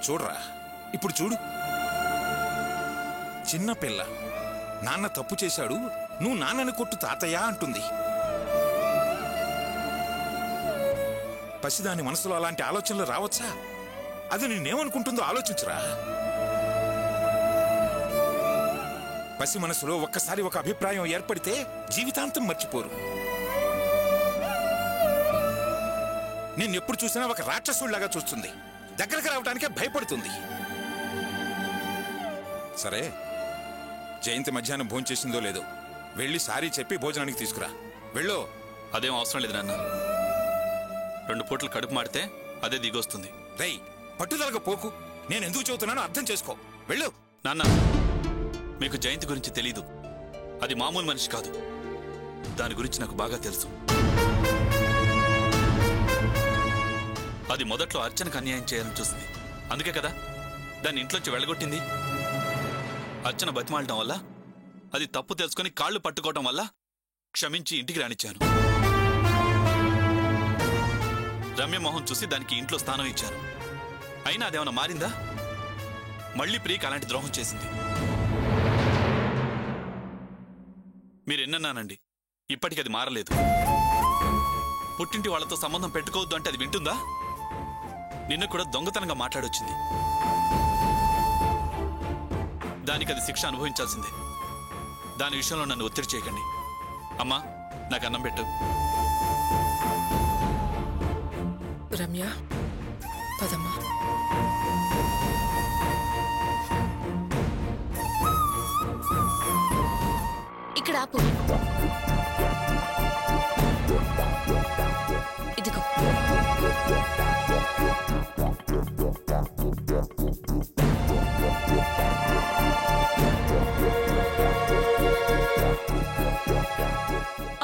చూడరా, ఇప్పుడు చూడు. చిన్న పిల్ల నాన్న తప్పు చేశాడు, నువ్వు నాన్నని కొట్టు తాతయ్య అంటుంది. పసిదాని మనసులో అలాంటి ఆలోచనలు రావచ్చా? అది నేనేమనుకుంటుందో ఆలోచించురా. పసి మనసులో ఒక్కసారి ఒక అభిప్రాయం ఏర్పడితే జీవితాంతం మర్చిపోరు. నిన్నెప్పుడు చూసినా ఒక రాక్షసుడిలాగా చూస్తుంది, దగ్గరకు రావడానికే భయపడుతుంది. సరే, జయంతి మధ్యాహ్నం భోజనం చేసిందో లేదో వెళ్ళి సారీ చెప్పి భోజనానికి తీసుకురా. వెళ్ళు. అదేం అవసరం లేదు నాన్న, 2 పూటలు కడుపు మాడితే అదే దిగొస్తుంది. రేయ్, పట్టుదలగా పోకు. నేను ఎందుకు చెబుతున్నానో అర్థం చేసుకో. వెళ్ళు. నాన్న, మీకు జయంతి గురించి తెలీదు. అది మామూలు మనిషి కాదు. దాని గురించి నాకు బాగా తెలుసు. అది మొదట్లో అర్చనకు అన్యాయం చేయాలని చూసింది. అందుకే కదా దాన్ని ఇంట్లోంచి వెళ్ళగొట్టింది. అర్చన బతిమాలటం వల్ల, అది తప్పు తెలుసుకొని కాళ్ళు పట్టుకోవటం వల్ల క్షమించి ఇంటికి రానిచ్చాను. రమ్య మొహం చూసి దానికి ఇంట్లో స్థానం ఇచ్చాను. అయినా అదేమన్నా మారిందా? మళ్ళీ ప్రియకి అలాంటి ద్రోహం చేసింది. మీరెన్నన్నానండి, ఇప్పటికి అది మారలేదు. పుట్టింటి వాళ్లతో సంబంధం పెట్టుకోవద్దు అంటే అది వింటుందా? నిన్న కూడా దొంగతనంగా మాట్లాడొచ్చింది. దానికి అది శిక్ష అనుభవించాల్సిందే. దాని విషయంలో నన్ను ఒత్తిడి చేయకండి. అమ్మా, నాకు అన్నం పెట్టు. రమ్య, పదమ్మా. ఇక్కడ ఆపు. ఇదిగో.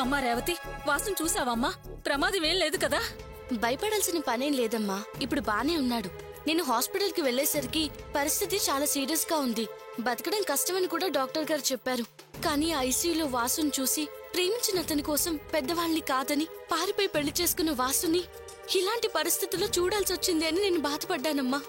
అమ్మా రేవతి, వాసుని చూసావమ్మా? ప్రమాదం ఏం లేదు కదా? భయపడాల్సిన పనేం లేదమ్మా, ఇప్పుడు బానే ఉన్నాడు. నేను హాస్పిటల్ కి వెళ్లేసరికి పరిస్థితి చాలా సీరియస్ గా ఉంది. బతకడం కష్టమని కూడా డాక్టర్ గారు చెప్పారు. కానీ ఐసీయూలో వాసుని చూసి ప్రేమించిన అతని కోసం పెద్దవాళ్ళని కాదని పారిపోయి పెళ్లి చేసుకున్న వాసుని ఇలాంటి పరిస్థితుల్లో చూడాల్సి వచ్చింది అని నేను బాధపడ్డానమ్మా.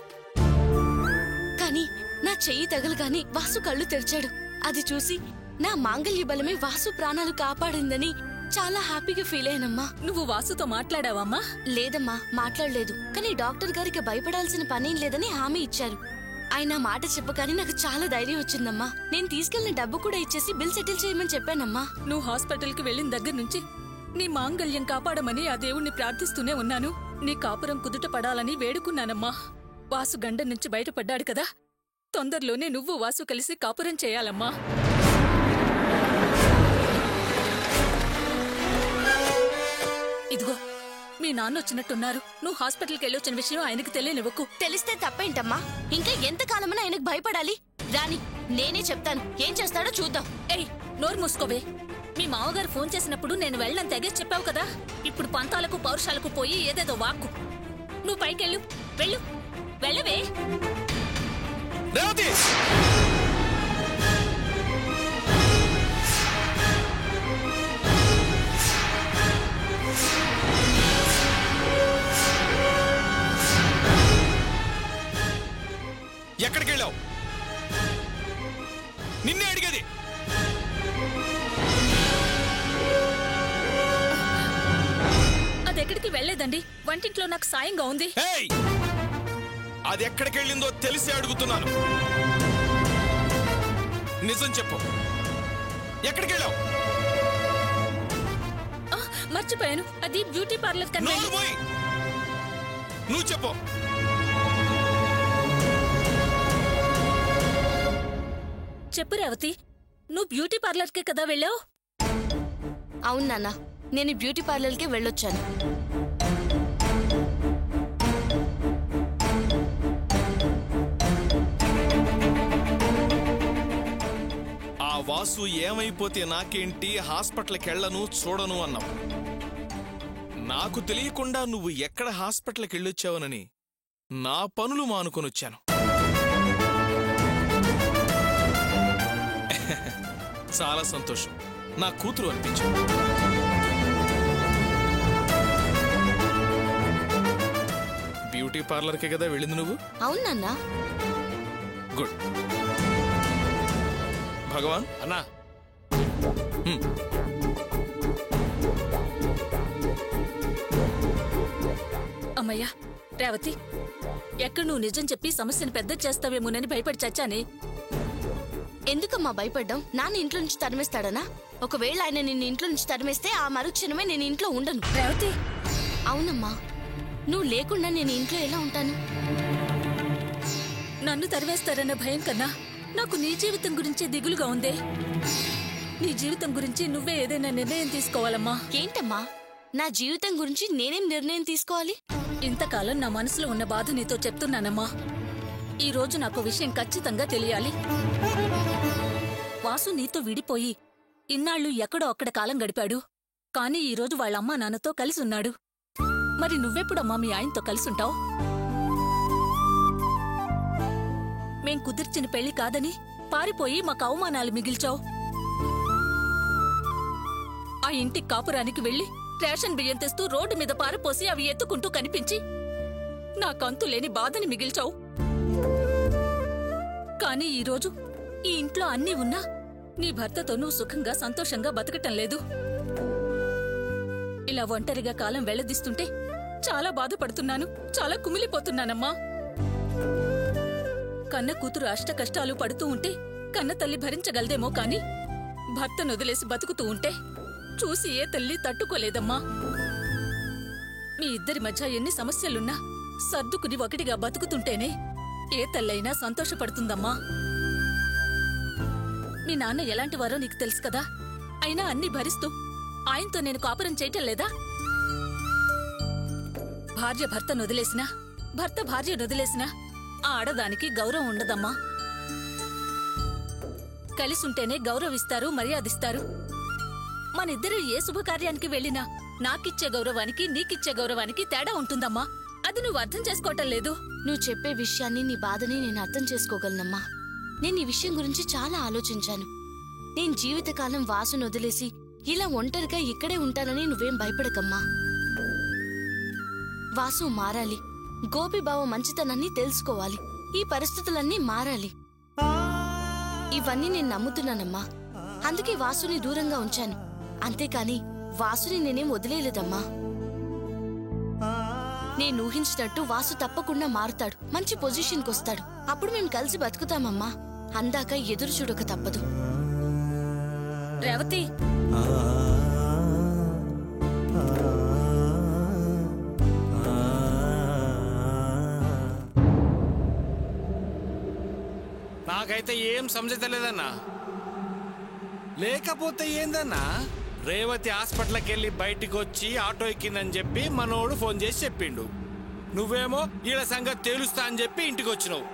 కానీ నా చెయ్యి తగలగానే వాసు కళ్ళు తెరిచాడు. అది చూసి నా మాంగళ్య బలమే వాసు ప్రాణాలు కాపాడిందని చాలా హ్యాపీగా ఫీల్ అయ్యానమ్మా. నువ్వు వాసుతో మాట్లాడావమ్మా? లేదమ్మా, మాట్లాడలేదు. కానీ డాక్టర్ గారికి భయపడాల్సిన పనేం లేదని హామీ ఇచ్చారు. ఆయన మాట చెప్పగానే నాకు చాలా ధైర్యం వచ్చిందమ్మా. నేను తీసుకెళ్లిన డబ్బు కూడా ఇచ్చేసి బిల్ సెటిల్ చేయమని చెప్పానమ్మా. నువ్వు హాస్పిటల్ కి వెళ్లిన దగ్గర నుంచి నీ మాంగళ్యం కాపాడమని ఆ దేవుణ్ణి ప్రార్థిస్తూనే ఉన్నాను. నీ కాపురం కుదుట పడాలని వేడుకున్నానమ్మా. వాసు గండ నుంచి బయటపడ్డాడు కదా, తొందరలోనే నువ్వు వాసు కలిసి కాపురం చేయాలమ్మా. ఇదిగో, మీ నాన్న వచ్చినట్టున్నారు. నువ్వు హాస్పిటల్కి వెళ్ళొచ్చిన విషయం ఆయనకు తెలియనివ్వకు. తెలిస్తే తప్పేంటమ్మా? ఇంకా ఎంతకాలమని ఆయనకు భయపడాలి? రాని, నేనే చెప్తాను. ఏం చేస్తాడో చూద్దాం. ఏయ్, నోరు మూసుకోవే. మీ మామగారు ఫోన్ చేసినప్పుడు నేను వెళ్ళని తెగేసి చెప్పావు కదా. ఇప్పుడు పంతాలకు పౌరుషాలకు పోయి ఏదేదో వాక్కు. నువ్వు పైకెళ్ళు. వెళ్ళు, వెళ్ళవే. ఎక్కడికి వెళ్ళావు? నిన్నే అడిగేది. అదెక్కడికి వెళ్లేదండి, వంటింట్లో నాకు సాయంగా ఉంది. అది ఎక్కడికి వెళ్ళిందో తెలిసి అడుగుతున్నాను. నిజం చెప్పు, ఎక్కడికి వెళ్ళావు? మర్చిపోయాను, అది బ్యూటీ పార్లర్ కన్నా. నువ్వు చెప్పు. చెప్పు రేవతి, నువ్వు బ్యూటీ పార్లర్కే కదా వెళ్ళావు? అవును నాన్న, నేను బ్యూటీ పార్లర్కే వెళ్ళొచ్చాను. ఆ వాసు ఏమైపోతే నాకేంటి, హాస్పిటల్కి వెళ్ళను చూడను అన్నావు. నాకు తెలియకుండా నువ్వు ఎక్కడ హాస్పిటల్కి వెళ్ళొచ్చావనని నా పనులు మానుకొనొచ్చాను. చాలా సంతోషం, నా కూతురు అనిపించు. బ్యూటీ బ్యూటీ పార్లర్కే కదా వెళ్ళింది నువ్వు? అవును నాన్న. గుడ్. భగవాన్ అన్నా, అమ్మయ్యా రేవతి, ఎక్కడ నువ్వు నిజం చెప్పి సమస్యను పెద్ద చేస్తావేమోనని భయపడి చచ్చానే. ఎందుకమ్మా భయపడ్డాం? నాన్న ఇంట్లో నుంచి తరిమేస్తాడనా? ఒకవేళ ఆయన నిన్ను ఇంట్లో నుంచి తరిమేస్తే ఆ మరుక్షణమే నేను ఇంట్లో ఉండను. రేవతి, అవునమ్మా, నువ్వు లేకుండా నేను ఇంట్లో ఎలా ఉంటాను? నన్ను తరివేస్తారన్న భయం కన్నా నాకు నీ జీవితం గురించే దిగులుగా ఉందే. నీ జీవితం గురించి నువ్వే ఏదైనా నిర్ణయం తీసుకోవాలమ్మా. ఏంటమ్మా, నా జీవితం గురించి నేనేం నిర్ణయం తీసుకోవాలి? ఇంతకాలం నా మనసులో ఉన్న బాధ నీతో చెప్తున్నానమ్మా. ఈ రోజు నాకు విషయం ఖచ్చితంగా తెలియాలి. వాసు నీతో విడిపోయి ఇన్నాళ్ళు ఎక్కడో అక్కడ కాలం గడిపాడు. కానీ ఈ రోజు వాళ్ళ అమ్మా నాన్నతో కలిసి ఉన్నాడు. మరి నువ్వెప్పుడమ్మా మీ ఆయనతో కలిసుంటావు? మేం కుదిర్చిన పెళ్లి కాదని పారిపోయి మాకు అవమానాలు మిగిల్చావు. ఆ ఇంటి కాపురానికి వెళ్లి రేషన్ బియ్యం తెస్తూ రోడ్డు మీద పారపోసి అవి ఎత్తుకుంటూ కనిపించి నాకంతు లేని బాధని మిగిల్చావు. కానీ ఈరోజు ఈ ఇంట్లో అన్నీ ఉన్నా నీ భర్తతో నువ్వు సుఖంగా సంతోషంగా బతకటం లేదు. ఇలా ఒంటరిగా కాలం వెళ్లదీస్తుంటే చాలా బాధపడుతున్నాను, చాలా కుమిలిపోతున్నానమ్మా. కన్న కూతురు అష్ట కష్టాలు పడుతూ ఉంటే కన్న తల్లి భరించగలదేమో కాని భర్తను వదిలేసి బతుకుతూ ఉంటే చూసి ఏ తల్లి తట్టుకోలేదమ్మా. మీ ఇద్దరి మధ్య ఎన్ని సమస్యలున్నా సర్దుకుని ఒకటిగా బతుకుతుంటేనే ఏ తల్లైనా సంతోషపడుతుందమ్మా. మీ నాన్న ఎలాంటివారో నీకు తెలుసు కదా. అయినా అన్ని భరిస్తూ ఆయనతో నేను కాపురం చేయటం లేదా? భార్య భర్తను వదిలేసినా, భర్త భార్యను వదిలేసినా ఆ ఆడదానికి గౌరవం ఉండదమ్మా. కలిసుంటేనే గౌరవిస్తారు, మర్యాదిస్తారు. మనిద్దరూ ఏ శుభకార్యానికి వెళ్ళినా నాకిచ్చే గౌరవానికి నీకిచ్చే గౌరవానికి తేడా ఉంటుందమ్మా. అది నువ్వు అర్థం చేసుకోవటం లేదు. నువ్వు చెప్పే విషయాన్ని, నీ బాధని నేను అర్థం చేసుకోగలనమ్మా. నేను ఈ విషయం గురించి చాలా ఆలోచించాను. నేను జీవితకాలం వాసును వదిలేసి ఇలా ఒంటరిగా ఇక్కడే ఉంటానని నువ్వేం భయపడకమ్మా. వాసు మారాలి, గోపిబావ మంచితనాన్ని తెలుసుకోవాలి, ఈ పరిస్థితులన్నీ మారాలి. ఇవన్నీ నేను నమ్ముతున్నానమ్మా. అందుకే వాసుని దూరంగా ఉంచాను. అంతేకాని వాసుని నేనేం వదిలేలేదమ్మా. నేను ఊహించినట్టు వాసు తప్పకుండా మారుతాడు, మంచి పొజిషన్కొస్తాడు. అప్పుడు మేము కలిసి బతుకుతామమ్మా. అందాక ఎదురు చూడక తప్పదు. రేవతి, నాకైతే ఏం సమజతలేదన్నా. లేకపోతే ఏందన్నా, రేవతి హాస్పిటల్కి వెళ్ళి బయటికి వచ్చి ఆటో ఎక్కిందని చెప్పి మనోడు ఫోన్ చేసి చెప్పిండు. నువ్వేమో వీళ్ళ సంగతి తేలుస్తా అని చెప్పి ఇంటికి వచ్చినావు.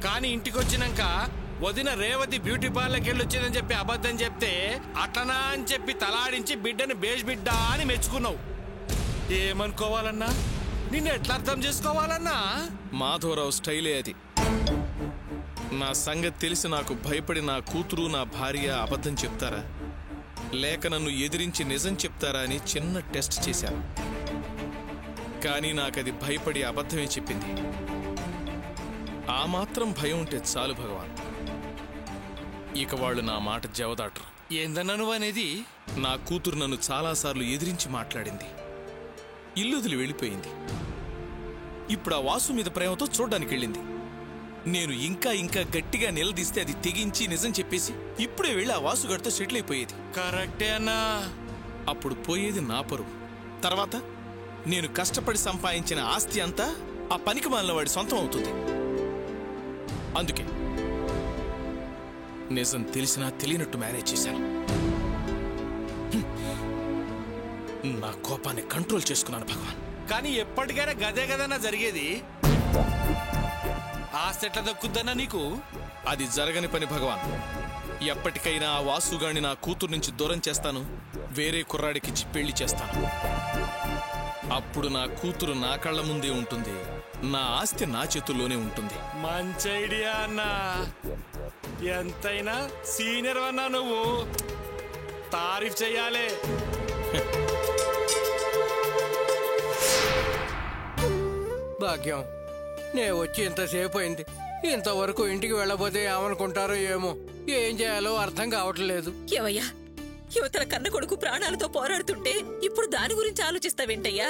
కానీ ఇంటికి వచ్చినాక వదిన రేవతి బ్యూటీ పార్లర్కి వెళ్ళి వచ్చిందని చెప్పి అబద్ధం చెప్తే అట్లనా అని చెప్పి తలాడించి బిడ్డని బేష్ బిడ్డ అని మెచ్చుకున్నావు. ఏమనుకోవాలన్నా, నిన్ను ఎట్లా అర్థం చేసుకోవాలన్నా? మాధవరావు స్టైలే అది. నా సంగతి తెలిసి నాకు భయపడి నా కూతురు, నా భార్య అబద్ధం చెప్తారా, లేక నన్ను ఎదిరించి నిజం చెప్తారా అని చిన్న టెస్ట్ చేశాను. కానీ నాకది భయపడి అబద్ధమే చెప్పింది. ఆ మాత్రం భయం ఉంటే చాలు భగవాన్. ఇక వాళ్ళు నా మాట జవదాటరు. ఏందన్నా నువ్వు అనేది? నా కూతురు నన్ను చాలాసార్లు ఎదిరించి మాట్లాడింది, ఇల్లుదిలి వెళ్ళిపోయింది. ఇప్పుడు ఆ వాసు మీద ప్రేమతో చూడ్డానికి వెళ్ళింది. నేను ఇంకా ఇంకా గట్టిగా నిలదీస్తే అది తెగించి నిజం చెప్పేసి ఇప్పుడే వెళ్ళి ఆ వాసుగాడితో సెటిల్ అయిపోయేది. కరెక్టే అన్నా. అప్పుడు పోయేది నా పరువు. తర్వాత నేను కష్టపడి సంపాదించిన ఆస్తి అంతా ఆ పనికి మాలిన వాడి సొంతం అవుతుంది. అందుకే నిజం తెలిసినా తెలియనట్టు మేనేజ్ చేశాను. నా కోపాన్ని కంట్రోల్ చేసుకున్నాను భగవాన్. కానీ ఎప్పటికైనా గదే గదన్నా జరిగేది. ఆస్తి ఎట్లా దక్కుద్దన్నా నీకు? అది జరగని పని భగవాన్. ఎప్పటికైనా ఆ వాసుగాడిని నా కూతురు నుంచి దూరం చేస్తాను, వేరే కుర్రాడికిచ్చి పెళ్లి చేస్తాను. అప్పుడు నా కూతురు నా కళ్ళ ముందే ఉంటుంది, నా ఆస్తి నా చేతుల్లోనే ఉంటుంది. మంచి ఐడియా అన్నా. ఎంతైనా సీనియర్ అన్నా నువ్వు, తారీఫ్ చెయ్యాలే. భాగ్యం, నేను వచ్చి ఇంతసేపు అయింది, ఇంతవరకు ఇంటికి వెళ్ళబోతే ఏమనుకుంటారో ఏమో, ఏం చేయాలో అర్థం కావట్లేదు. ఏవయ్యా, యువతల కన్న కొడుకు ప్రాణాలతో పోరాడుతుంటే ఇప్పుడు దాని గురించి ఆలోచిస్తావేంటయ్యా?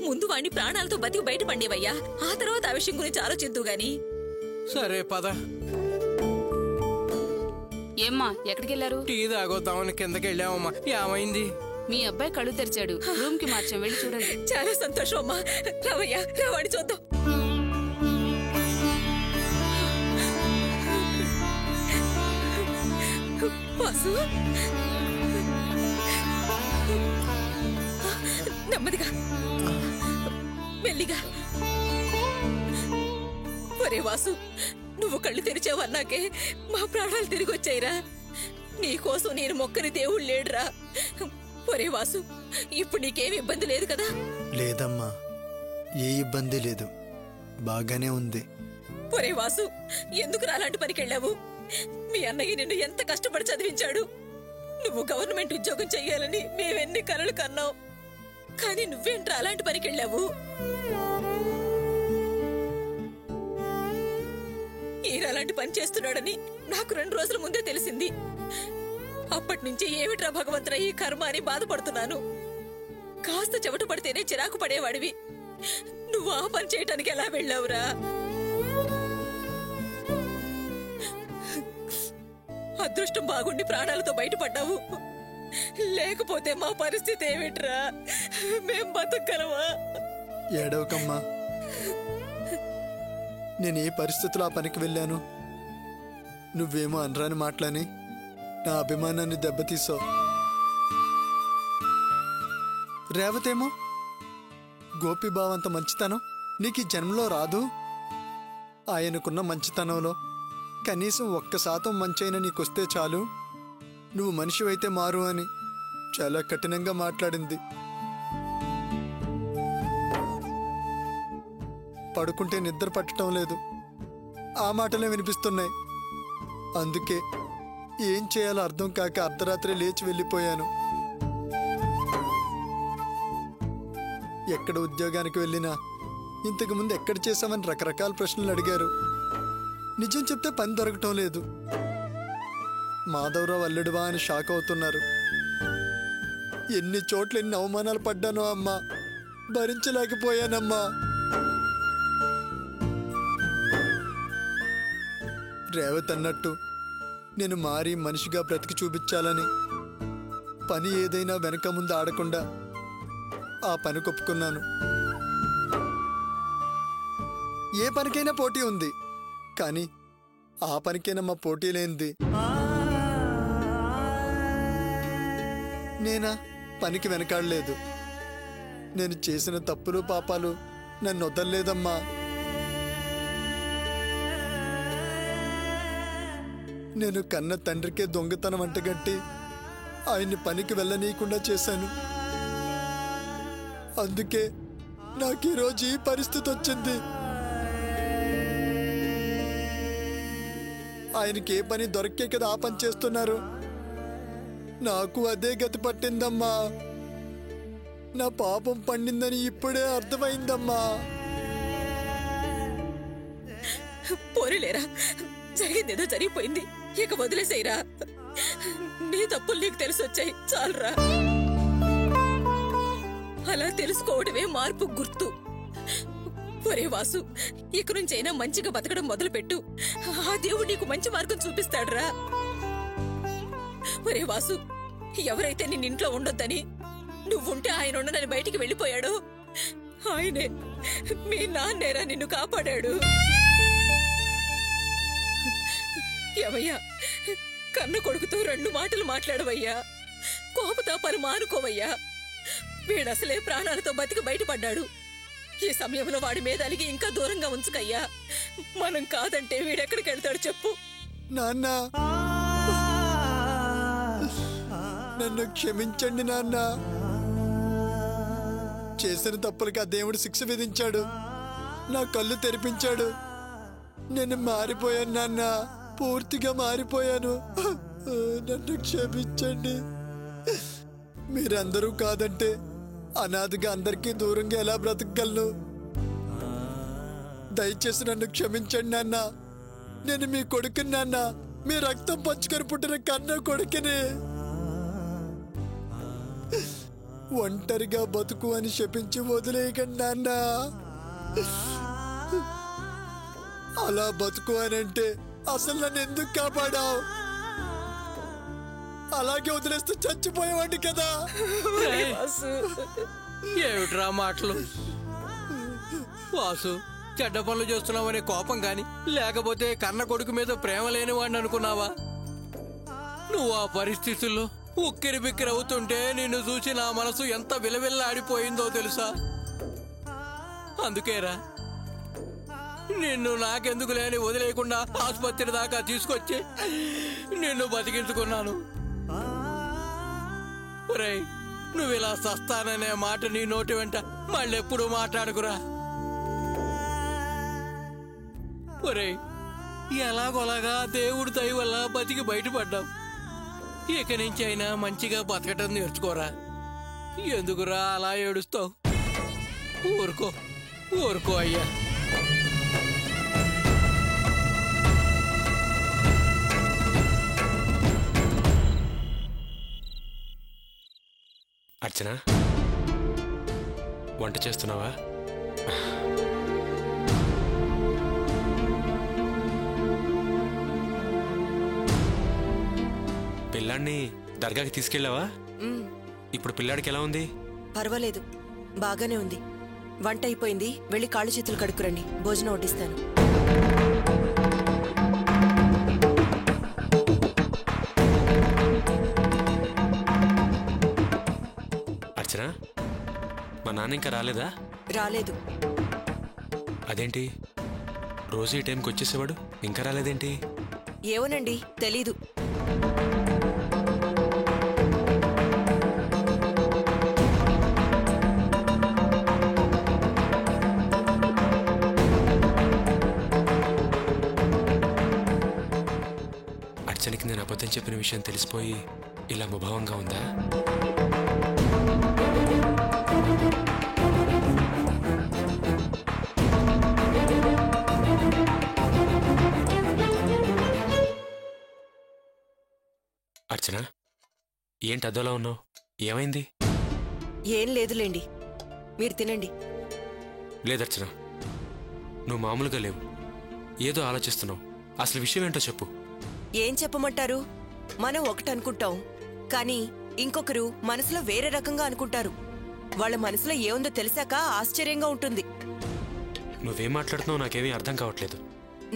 ముందు వాణ్ణి ప్రాణాలతో బతికి బయటపడేవయ్యా, ఆ తర్వాత ఆ విషయం గురించి ఆలోచిద్దు గాని. సరే పద. ఏమ్మా ఎక్కడికెళ్లారు? టీ తాగొద్దామని కిందకి వెళ్ళామమ్మా. ఏమైంది? మీ అబ్బాయి కళ్ళు తెరిచాడు, రూమ్ కి మార్చాం, వెళ్ళి చూడండి. చాలా సంతోషం అమ్మా. రావయ్యా, రావాడి చూద్దాం. వాసు, నెమ్మదిగా, మెల్లిగా. ఒరే వాసు, నువ్వు కళ్ళు తెరిచావన్నాకే మా ప్రాణాలు తిరిగి వచ్చాయిరా. నీకోసం నేను మొక్కని దేవుడు లేడురా. ఒరే వాసు, ఇప్పుడు నీకేమి ఇబ్బంది లేదు కదా? లేదమ్మా, ఏ ఇబ్బంది లేదు, బాగానే ఉంది. ఒరే వాసు, ఎందుకు అలాంటి పనికెళ్ళావు? మీ అన్నయ్య నిన్ను ఎంత కష్టపడి చదివించాడు. నువ్వు గవర్నమెంట్ ఉద్యోగం చెయ్యాలని మేమెన్ని కలలు కన్నావు, కానీ నువ్వేంట్రా అలాంటి పనికెళ్ళావు? ఈయన అలాంటి పని చేస్తున్నాడని నాకు 2 రోజుల ముందే తెలిసింది. అప్పటి నుంచి ఏమిట్రా భగవంతుడా ఈ కర్మ అని బాధపడుతున్నాను. కాస్త చెమట పడితేనే చిరాకు పడేవాడివి, నువ్వు ఆ పని చేయటానికి ఎలా వెళ్ళావురా? అదృష్టం బాగుండి ప్రాణాలతో బయటపడ్డావు, లేకపోతే మా పరిస్థితి ఏమిట్రా? మేం బతకగలవా? ఏడవకమ్మా, నేను ఏ పరిస్థితుల్లో ఆ పనికి వెళ్ళాను. నువ్వేమో అనరాని మాటలని నా అభిమానాన్ని దెబ్బతీసావు. రేవతేమో గోపిబావంత మంచితనం నీకు ఈ జన్మలో రాదు. ఆయనకున్న మంచితనంలో కనీసం 1% మంచైనా నీకొస్తే చాలు, నువ్వు మనిషివైతే మారు అని చాలా కఠినంగా మాట్లాడింది. పడుకుంటే నిద్ర పట్టడం లేదు, ఆ మాటలే వినిపిస్తున్నాయి. అందుకే ఏం చేయాలో అర్థం కాక అర్ధరాత్రి లేచి వెళ్ళిపోయాను. ఎక్కడ ఉద్యోగానికి వెళ్ళినా ఇంతకుముందు ఎక్కడ చేశామని రకరకాల ప్రశ్నలు అడిగారు. నిజం చెప్తే పని దొరకటం లేదు. మాధవరావు అల్లుడువా అని షాక్ అవుతున్నారు. ఎన్ని చోట్ల ఎన్ని అవమానాలు పడ్డానో అమ్మా, భరించలేకపోయానమ్మా. రేవత్ అన్నట్టు నేను మారి మనిషిగా బ్రతికి చూపించాలని పని ఏదైనా వెనక ముందు ఆడకుండా ఆ పని కొప్పుకున్నాను. ఏ పనికైనా పోటీ ఉంది, కానీ ఆ పనికైనా మా పోటీ లేనిది. నేనా పనికి వెనకాడలేదు. నేను చేసిన తప్పులు పాపాలు నన్ను వదలలేదమ్మా. నేను కన్న తండ్రికే దొంగతనం అంటగట్టి ఆయన్ని పనికి వెళ్ళనీయకుండా చేశాను. అందుకే నాకు ఈరోజు ఈ పరిస్థితి వచ్చింది. ఆయనకి ఏ పని దొరికే కదా ఆ పని చేస్తున్నారు. నాకు అదే గతి పట్టిందమ్మా. నా పాపం పండిందని ఇప్పుడే అర్థమైందమ్మా. పోరీలేరా, జరిగిందేదో జరిగిపోయింది, ఇక వదిలేసేయరా. నీ తప్పులు నీకు తెలిసొచ్చాయి, చాలురా. అలా తెలుసుకోవడమే మార్పు గుర్తు. ఒరే వాసు, ఇక నుంచైనా మంచిగా బతకడం మొదలుపెట్టు. ఆ దేవుడు నీకు మంచి మార్గం చూపిస్తాడురా. ఒరే వాసు, ఎవరైతే నిన్నింట్లో ఉండొద్దని నువ్వుంటే ఆయన ఉండనని బయటికి వెళ్ళిపోయాడో ఆయనే మీ నాన్నేరా నిన్ను కాపాడాడు. ఏవయ్యా, కన్న కొడుకుతో 2 మాటలు మాట్లాడవయ్యా. కోపతాపాలు మానుకోవయ్యా. వీడసలే ప్రాణాలతో బతికి బయటపడ్డాడు. ఈ సమయంలో వాడి మీద అలిగి ఇంకా దూరంగా ఉంచుకయ్యా. మనం కాదంటే వీడెక్కడికి వెళ్తాడు చెప్పు? నాన్న, నన్ను క్షమించండి నాన్న. చేసిన తప్పులకి ఆ దేవుడు శిక్ష విధించాడు, నా కళ్ళు తెరిపించాడు. నేను మారిపోయాను నాన్న, పూర్తిగా మారిపోయాను. నన్ను క్షమించండి. మీరందరూ కాదంటే అనాథగా అందరికీ దూరంగా ఎలా బ్రతకగలను? దయచేసి నన్ను క్షమించండి నాన్న. నేను మీ కొడుకుని నాన్న, మీ రక్తం పంచుకొని పుట్టిన కన్న కొడుకుని. ఒంటరిగా బతుకు అని శపించి వదిలేయకండి నాన్న. అలా బతుకు అని అంటే అసలు నన్ను ఎందుకు కాపాడావు? అలాగే వదిలేస్తే చచ్చిపోయేవాడిని కదా. ఏమిట్రా మాటలు? వాసు, చెడ్డ పనులు చేస్తున్నావనే కోపం గాని, లేకపోతే కన్న కొడుకు మీద ప్రేమ లేనివాడిని అనుకున్నావా? నువ్వు ఆ పరిస్థితుల్లో ఉక్కిరి బిక్కిరి అవుతుంటే నిన్ను చూసి నా మనసు ఎంత విలవిల్లాడిపోయిందో తెలుసా? అందుకేరా నిన్ను నాకెందుకు లేని వదిలేయకుండా ఆసుపత్రి దాకా తీసుకొచ్చి నిన్ను బతికించుకున్నాను. రేయ్, నువ్వు ఇలా సస్తాననే మాట నీ నోటి వెంట మళ్ళెప్పుడు మాట్లాడుకురా. ఒరేయ్, ఎలాగోలాగా దేవుడి దయ వల్ల బతికి బయటపడ్డావు. ఇక నుంచి అయినా మంచిగా బతకటం నేర్చుకోరా. ఎందుకురా అలా ఏడుస్తావు? ఊరుకో ఊరుకో అయ్యా. అర్చన, వంట చేస్తున్నావా? పిల్లాడిని దర్గాకి తీసుకెళ్ళావా? ఇప్పుడు పిల్లాడికి ఎలా ఉంది? పర్వాలేదు, బాగానే ఉంది. వంట అయిపోయింది, వెళ్ళి కాళ్ళు చేతులు కడుక్కురండి, భోజనం వడ్డిస్తాను. అర్చన, మా నాన్న ఇంకా రాలేదా? రాలేదు. అదేంటి, రోజు ఈ టైంకి వచ్చేసేవాడు, ఇంకా రాలేదేంటి? ఏమోనండి, తెలీదు. అర్చనకి నేను అబద్ధం చెప్పిన విషయం తెలిసిపోయి ఇలా ముభావంగా ఉందా? అర్చన, ఏంటి అదోలా ఉన్నావు? ఏమైంది? ఏం లేదులేండి, మీరు తినండి. లేదర్చన, నువ్వు మామూలుగా లేవు, ఏదో ఆలోచిస్తున్నావు. అసలు విషయం ఏంటో చెప్పు. ఏం చెప్పమంటారు? మనం ఒకటనుకుంటాం, కానీ ఇంకొకరు మనసులో వేరే రకంగా అనుకుంటారు. వాళ్ళ మనసులో ఏముందో తెలిసాక ఆశ్చర్యంగా ఉంటుంది. నువ్వేం మాట్లాడుతున్నావు నాకేమీ అర్థం కావట్లేదు.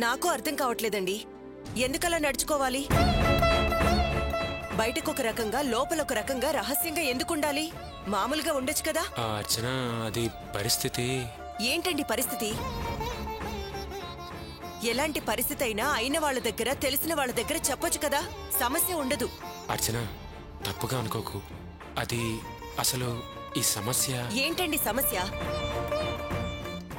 నాకు అర్థం కావట్లేదండి. ఎందుకలా నడుచుకోవాలి? బయటకు ఒక రకంగా, లోపల ఒక రకంగా రహస్యంగా ఎందుకుండాలి? మామూలుగా ఉండొచ్చు కదా. అర్చన, అది పరిస్థితి. ఏంటండి పరిస్థితి? ఎలాంటి పరిస్థితి అయినా అయిన వాళ్ళ దగ్గర, తెలిసిన వాళ్ళ దగ్గర చెప్పొచ్చు కదా, సమస్య ఉండదు. అర్చన, తప్పుగా అనుకోకు. అది అసలు ఈ సమస్య ఏంటండి సమస్య?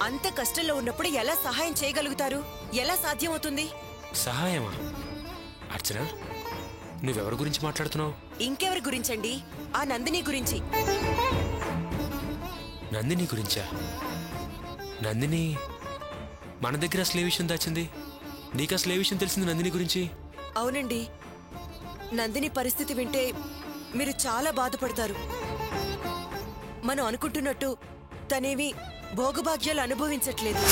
అంత కష్టంలో ఉన్నప్పుడు ఎలా సహాయం చేయగలుగుతారు? ఎలా సాధ్యమవుతుంది? సహాయమా? అర్చన, నువ్వెవరి గురించి మాట్లాడుతున్నావు? ఇంకెవరి గురించండి? ఆ నందిని గురించి. నందిని గురించా? నందిని మన దగ్గర అసలు ఏ విషయం దాచింది? నీకు అసలు ఏ విషయం తెలిసింది నందిని గురించి? అవునండి, నందిని పరిస్థితి వింటే మీరు చాలా బాధపడతారు. మనం అనుకుంటున్నట్టు తనేవి భోగభాగ్యాలు అనుభవించట్లేదు.